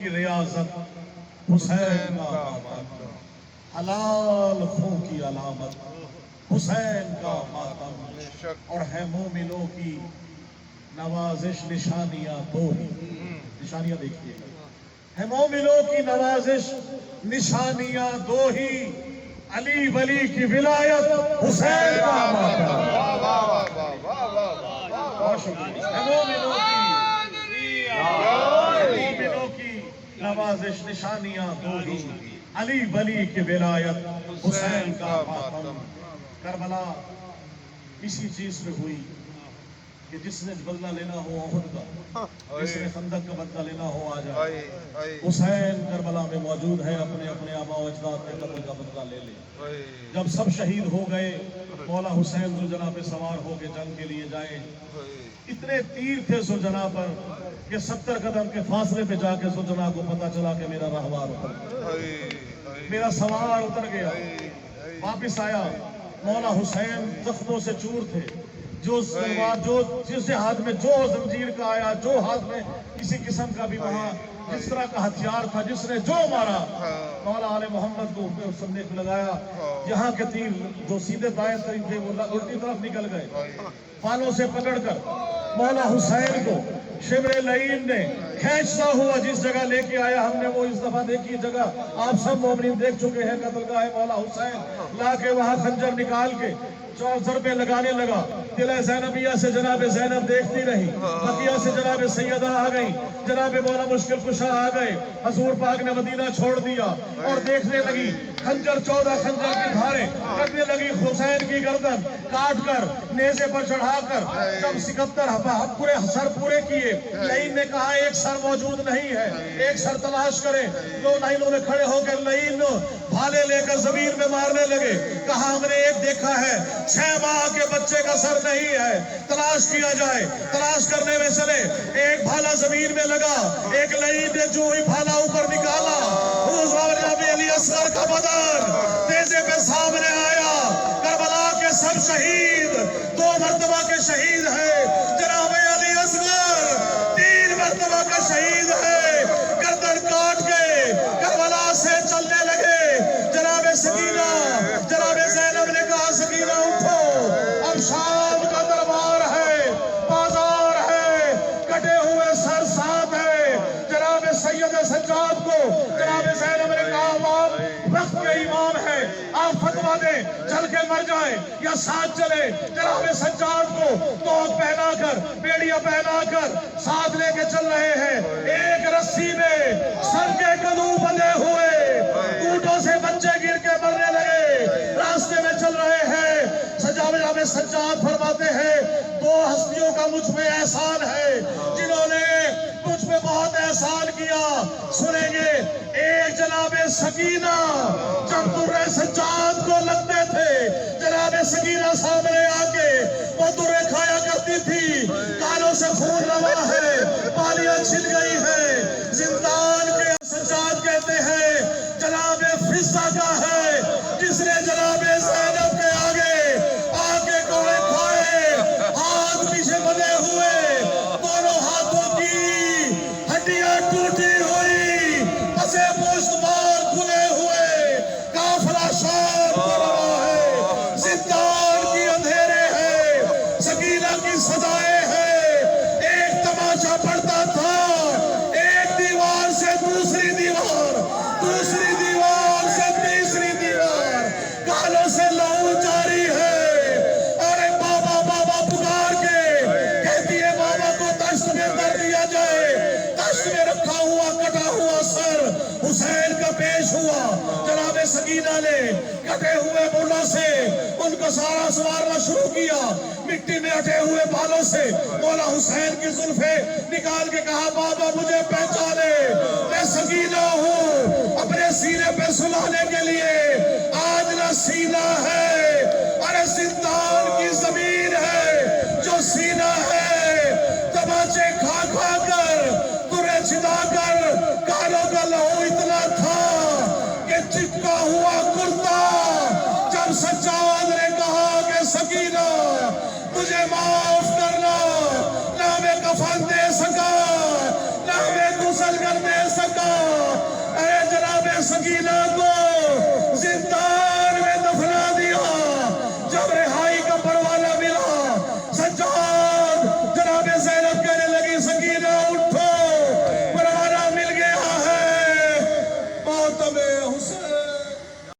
کی ریاضت حسین کا ماتم، حلال خون کی علامت حسین کا ماتم، اور ہے مومنوں کی نوازش نشانیاں دو ہی، نشانیاں دیکھیے ہے مومنوں کی نوازش نشانیاں دو ہی، علی ولی کی ولایت حسین کا ماتم، ہے مومنوں کی نوازش نشانیاں دو ہی، علی ولی کی ولایت حسین کا ماتم۔ کربلا اسی چیز پہ ہوئی کہ جس نے بدلہ لینا ہو احد کا، جس نے خندق کا بدلہ لینا ہو آ جائے۔ حسین کربلا میں موجود ہے، اپنے اپنے آباء و اجداد کے قتل کا بدلہ لے لے۔ جب سب شہید ہو گئے، مولا حسین ذوالجناح پہ سوار ہو کے جنگ کے لیے جائے۔ اتنے تیر تھے ذوالجناح پر کہ 70 قدم کے فاصلے پہ جا کے ذوالجناح کو پتا چلا کہ میرا رہوار اتر گیا، میرا سوار اتر گیا۔ واپس آیا، مولا حسین زخموں سے چور تھے، جو جس ہاتھ میں جو زنجیر کا آیا، جو ہاتھ میں کسی قسم کا بھی وہاں جس طرح کا ہتھیار تھا، جس نے جو مارا، مولا آل محمد کو سب نے لگایا۔ یہاں کے تیر جو سیدھے دائیں طرف تھے وہ الٹی طرف نکل گئے۔ بالوں سے پکڑ کر مولا حسین کو شبر لعین نے کھینچتا ہوا جس جگہ لے کے آیا، ہم نے وہ اس دفعہ دیکھی جگہ آپ سب مومنین دیکھ چکے ہیں، قتل گاہ مولا حسین، لا کے وہاں خنجر نکال کے ضربے لگانے لگا۔ قلعہ زینبیہ سے جناب زینب دیکھتی رہی، بقیہ سے جناب سیدہ آ گئی، جناب مولا مشکل کشا آ گئے، حضور پاک نے مدینہ چھوڑ دیا اور دیکھنے لگی خنجر 14 خنجر کی دھاریں کٹنے لگی حسین کی گردن کاٹ کر نیزے پر چڑھا کر۔ جب 71 پورے سر پورے کیے، لعین نے کہا ایک سر موجود نہیں ہے، ایک سر تلاش کریں۔ دو لائنوں میں کھڑے ہو کر لعین بھالے لے کر زمین میں مارنے لگے، کہا ہم نے ایک دیکھا ہے، 6 ماہ کے بچے کا سر نہیں ہے، تلاش کیا جائے۔ تلاش کرنے میں چلے، ایک بھالا زمین میں لگا، ایک لعین نے جو ہی بھالا اوپر نکالا، جناب علی اصغر کا بدن نیزے پہ سامنے آیا۔ کربلا کے سب شہید 2 مرتبہ کے شہید ہیں، جناب علی اصغر 3 مرتبہ کا شہید ہے، گردن کاٹ کے کربلا سے چلنے لگے۔ جناب سکینہ، جناب زینب نے کہا سکینہ اٹھو، اب شام کا دربار ہے، بازار ہے، کٹے ہوئے سر ساتھ ہے۔ جناب سید سجاد کو جناب زینب نے کہا آپ وقت کے امام ہیں، آپ فتویٰ دیں، چل کے مر جائیں یا ساتھ چلے۔ جناب سجاد کو توق پہنا کر، بیڑیاں پہنا کر ساتھ لے کے چل رہے ہیں۔ ایک رسی میں سر کے کدو بندھے ہوئے، اونٹوں سے بچے گر کے مرنے لگے، راستے میں چل رہے ہیں۔ جناب سجاد فرماتے ہیں 2 ہستیوں کا مجھ پہ احسان ہے، جنہوں نے مجھ پہ بہت احسان کیا، سنیں گے۔ ایک جناب سکینہ، جب درے سجاد کو لگتے تھے، جناب سکینہ سامنے آ کے وہ درے کھایا کرتی تھی، کانوں سے خون روا ہے، بالیاں چھل گئی ہیں۔ زندان کے سجاد کہتے ہیں جناب فضہ کا ہے، جس نے جناب زینب کے آگے آ کے کوڑے کھائے، ہاتھ پیچھے بندھے ہوئے، دونوں ہاتھوں کی ہڈیاں ٹوٹی ہوئی، پسے پشت بال کھلے ہوئے، قافلہ شام کو روا ہے، زندان کی اندھیرے ہیں، سکینہ کی صدائیں ہیں۔ ایک تماشا پڑتا تھا، ایک دیوار سے دوسری دیوار، دوسری دیوار سے تیسری دیوار، کانوں سے لہو جاری ہے۔ ارے بابا بابا پکار کے کہتی ہے بابا کو دشت میں کر دیا جائے۔ دشت میں رکھا ہوا کٹا ہوا سر حسین کا پیش ہوا۔ جناب سکینہ نے کٹے ہوئے بولوں سے ان کو سارا سوارنا شروع کیا، مٹی میں اٹھے ہوئے بالوں سے مولا حسین کی زلفیں نکال کے کہا بابا مجھے پہچانے، میں سکینہ ہوں، اپنے سینے پہ سلانے کے لیے آج نہ سینہ ہے۔ ارے زندان کی زمین ہے جو سینہ ہے، تماچے کھا کھا کر، درے چھدا کر، کانوں کا لہو اتنا تھا کہ چپکا ہوا کرتا۔ جب سجاد نے کہا کہ سکینہ مجھے ماں